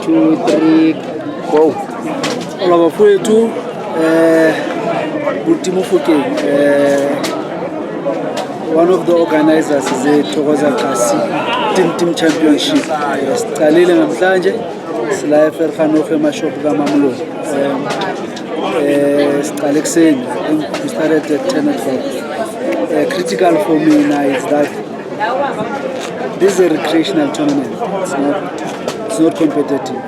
2, 3, go. All of Fuetu, Butimo Fuke, one of the organizers is a Togoza Kasi Team Championship. Stalile namhlanje sila eFerkhano Mashop kaMamlo. Siqale ekseni. We started at 10 o'clock. Critical for me now is that this is a recreational tournament. It's not competitive.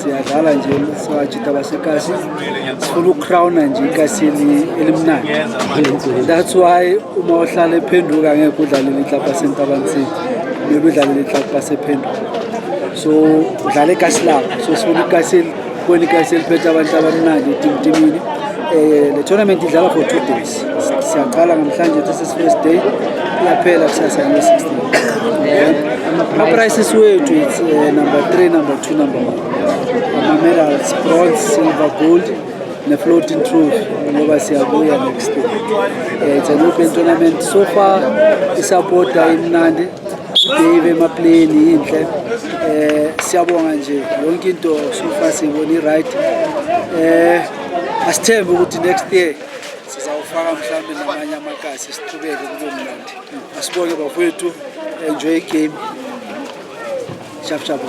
Siyadlala nje siwajita basekasi sifuna ukrown nje ikasi elimnandi. That's why uma uhlala ePhenduka ngeke udlalele iClub yaseNtabansini maybe udlalele iClub yasePhenduka. So udlala ikasi lakho. So sifuna ikasi kweni ikasi eliphethe abantu abamnandi etimini. The tournament idlala for 2 days. Siyaqala namhlanje this is first day iyaphela kusasa nge-16. Ama-prices wethu it's number 3, number 2, number 1. Ama-medals, bronze, silver, gold, ne-floating trophy ngoba siyabuya next day. It's an open tournament. So far isupporta imnandi, Dave emaplayini inhle. Siyabonga nje yonke into so far siyibona right. Asithembe ukuthi next year sizawufaka mhlawumbe namanye amakasi siqhubeke kube mnandi. Asibonke bafowethu, enjoy game. Sharp.